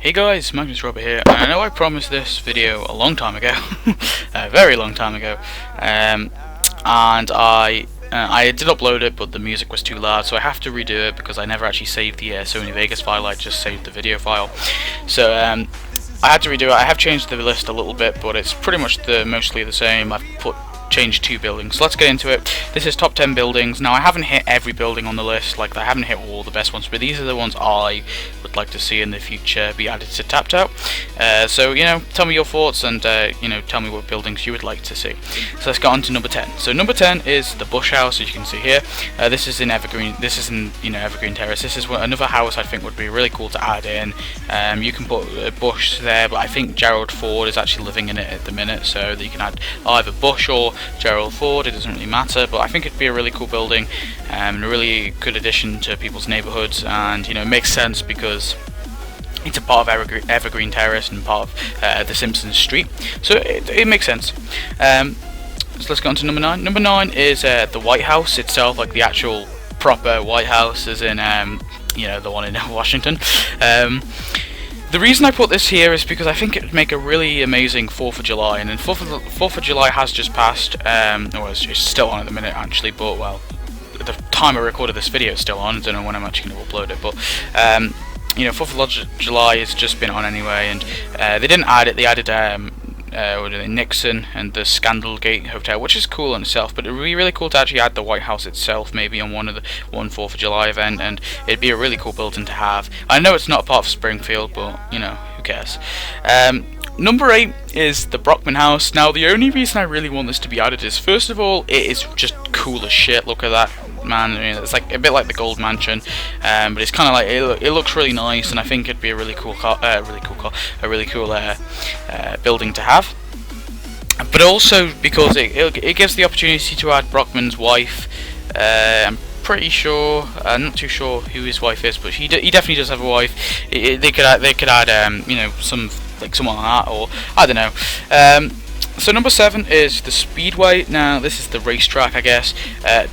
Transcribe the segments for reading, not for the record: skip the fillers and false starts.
Hey guys, Magnus here, and I know I promised this video a long time ago, a very long time ago, and I did upload it, but the music was too loud, so I have to redo it because I never actually saved the Sony Vegas file. I just saved the video file, so I had to redo it. I have changed the list a little bit, but it's pretty much mostly the same. I've changed 2 buildings. So let's get into it. This is top 10 buildings. Now I haven't hit every building on the list, like I haven't hit all the best ones, but these are the ones I would like to see in the future be added to Tapped Out. So tell me your thoughts and tell me what buildings you would like to see. So let's get on to number 10. So number 10 is the Bush House, as you can see here. This is in Evergreen. This is in Evergreen Terrace. This is another house I think would be really cool to add in. You can put a Bush there, but I think Gerald Ford is actually living in it at the minute, so that you can add either Bush or Gerald Ford. It doesn't really matter, but I think it'd be a really cool building and a really good addition to people's neighbourhoods, and it makes sense because it's a part of Evergreen Terrace and part of the Simpsons Street, so it makes sense. So let's go on to number 9. Number 9 is the White House itself, like the actual proper White House, as in the one in Washington. The reason I put this here is because I think it would make a really amazing 4th of July, and then 4th of July has just passed, it's still on at the minute actually, but well, at the time I recorded this video it's still on. I don't know when I'm actually going to upload it, but 4th of July has just been on anyway, and they didn't add it. They added Nixon and the Scandalgate Hotel, which is cool in itself, but it would be really cool to actually add the White House itself maybe on one 4th of July event, and it'd be a really cool building to have. I know it's not a part of Springfield, but who cares. Number 8 is the Brockman House. Now the only reason I really want this to be added is, first of all, it is just cool as shit. Look at that, man. It's like a bit like the Gold Mansion, but it's kind of like it looks really nice, and I think it'd be a really cool building to have. But also because it gives the opportunity to add Brockman's wife. I'm pretty sure, not too sure who his wife is, but he definitely does have a wife. They could add someone like that, or I don't know. So number 7 is the Speedway. Now this is the racetrack, I guess.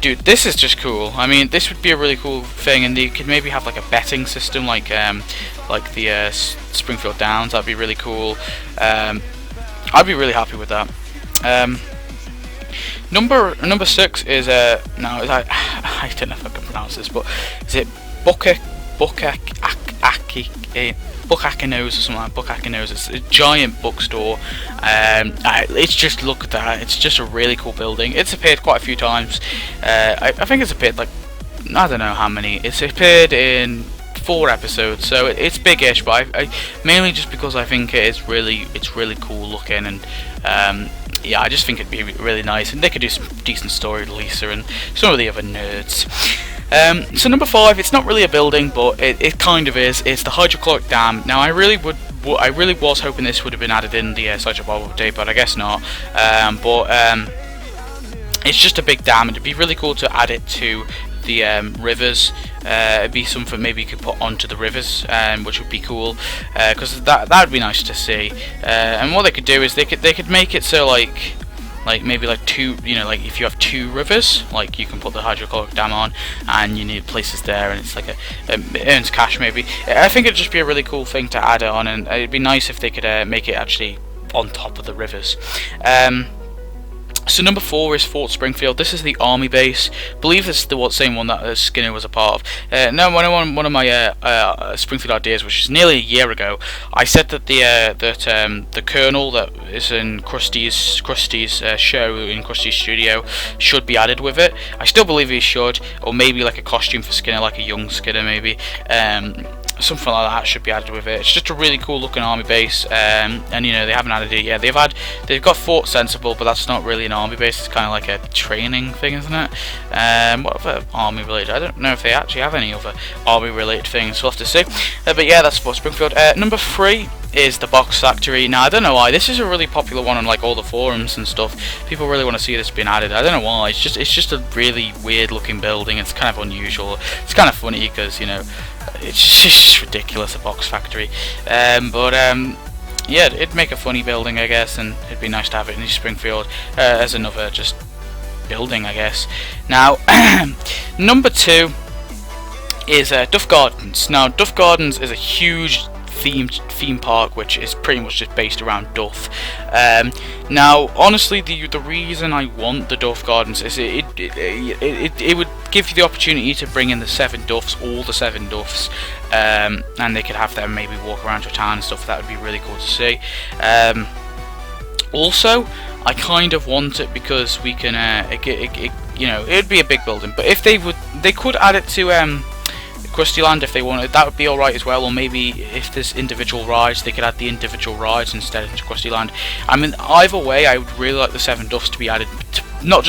Dude, this is just cool. I mean, this would be a really cool thing, and you could maybe have like a betting system, like the Springfield Downs. That'd be really cool. I'd be really happy with that. Number 6 is I don't know if I can pronounce this, but is it Buckakinos or something like Buckakinos? It's a giant bookstore. It's just, look at that. It's just a really cool building. It's appeared quite a few times. I think it's appeared like, I don't know how many. It's appeared in 4 episodes, so it's big-ish, but I mainly just because I think it's really cool looking, and yeah, I just think it'd be really nice, and they could do some decent story with Lisa and some of the other nerds. So number 5, it's not really a building, but it kind of is. It's the hydrochloric dam. Now I really was hoping this would have been added in the Sideshow Bob update, but I guess not. It's just a big dam, and it'd be really cool to add it to the rivers. It'd be something maybe you could put onto the rivers, which would be cool, because that would be nice to see. And what they could do is they could make it so like maybe like 2, like if you have 2 rivers, like you can put the hydrochloric dam on, and you need places there, and it's like it earns cash maybe. I think it'd just be a really cool thing to add it on, and it'd be nice if they could make it actually on top of the rivers. So number 4 is Fort Springfield. This is the army base. I believe this is the same one that Skinner was a part of. No, one of my Springfield ideas, which is nearly a year ago, I said that the colonel that is in Krusty's show in Krusty's studio should be added with it. I still believe he should, or maybe like a costume for Skinner, like a young Skinner maybe. Something like that should be added with it. It's just a really cool looking army base, and they haven't added it yet. They've got Fort Sensible, but that's not really an army base. It's kind of like a training thing, isn't it? What other army related? I don't know if they actually have any other army related things. We'll have to see. But yeah, that's Fort Springfield. Number 3 is the Box Factory. Now I don't know why this is a really popular one on like all the forums and stuff. People really want to see this being added. I don't know why. It's just a really weird looking building. It's kind of unusual. It's kind of funny because it's just ridiculous, a Box Factory. Yeah, it'd make a funny building, I guess, and it'd be nice to have it in Springfield as another just building, I guess. Now, number 2 is Duff Gardens. Now, Duff Gardens is a huge theme park, which is pretty much just based around Duff. Now, honestly, the reason I want the Duff Gardens is it would give you the opportunity to bring in the 7 Duffs, all the 7 Duffs, and they could have them maybe walk around your town and stuff. That would be really cool to see. Also, I kind of want it because we can, you know, it would be a big building, but if they could add it to Krusty Land if they wanted. That would be alright as well. Or maybe if there's individual rides, they could add the individual rides instead into Krusty Land. I mean, either way, I would really like the 7 Duffs to be added to, not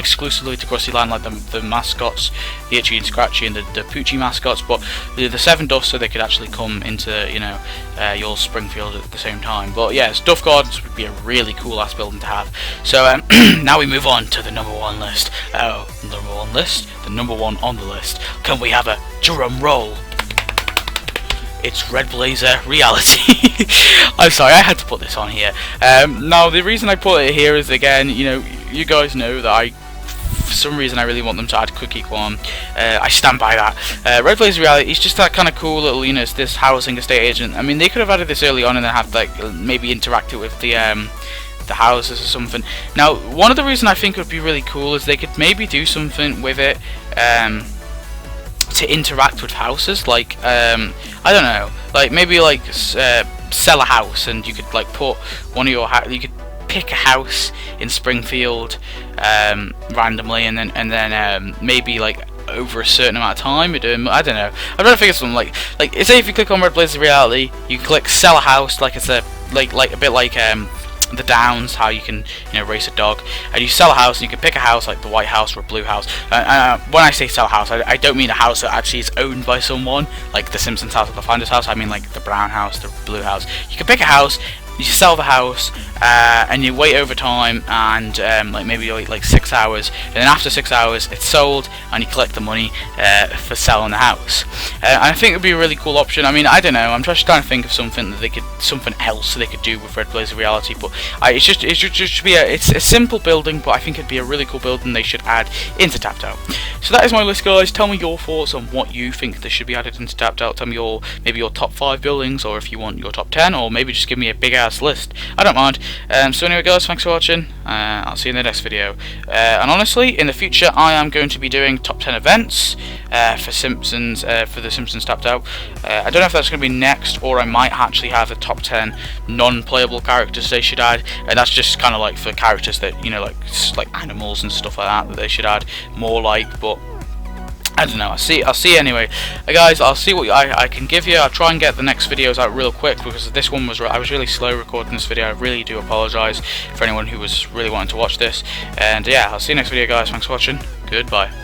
exclusively to Krusty Land, like the mascots, the Itchy and Scratchy and the Poochie mascots, but the 7 Duffs, so they could actually come into, you know, your Springfield at the same time. But yes, Duff Gardens would be a really cool ass building to have. So now we move on to the number 1 list. Oh, number 1 list, the number 1 on the list. Can we have a drum roll? It's Red Blazer Reality. I'm sorry, I had to put this on here. Now, the reason I put it here is, again, you know, you guys know that for some reason I really want them to add Cookie Quan. I stand by that. Red Blazer Reality is just that kind of cool little, you know, this housing estate agent. I mean, they could have added this early on and then have, like, maybe interact it with the houses or something. Now, one of the reasons I think would be really cool is they could maybe do something with it to interact with houses, like I don't know, like maybe like sell a house, and you could like put one of your you could pick a house in Springfield randomly, and then maybe like over a certain amount of time, I don't know. I'm trying to figure something like say if you click on Red Blazer Reality, you click sell a house, like it's a like a bit like the Downs, how you can, you know, race a dog, and you sell a house and you can pick a house like the White House or a Blue House. When I say sell a house, I don't mean a house that actually is owned by someone, like the Simpsons house or the Flanders house. I mean like the Brown House, the Blue House. You can pick a house, you sell the house, and you wait over time, and like maybe you wait like 6 hours, and then after 6 hours it's sold, and you collect the money for selling the house. And I think it would be a really cool option. I mean, I don't know, I'm just trying to think of something else they could do with Red Blazer Reality, but it's just it's a simple building, but I think it'd be a really cool building they should add into Tapped Out. So that is my list, guys. Tell me your thoughts on what you think they should be added into Tapped Out. Tell me maybe your top 5 buildings, or if you want your top 10, or maybe just give me a big ass list. I don't mind. So anyway, guys, thanks for watching. I'll see you in the next video. And honestly, in the future, I am going to be doing top 10 events for Simpsons, for the Simpsons Tapped Out. I don't know if that's going to be next, or I might actually have the top 10 non-playable characters they should add, and that's just kind of like for characters that, you know, like animals and stuff like that they should add more like, but I don't know. I'll see anyway. Guys, I'll see what I can give you. I'll try and get the next videos out real quick, because this one I was really slow recording this video. I really do apologise for anyone who was really wanting to watch this. And yeah, I'll see you next video, guys. Thanks for watching. Goodbye.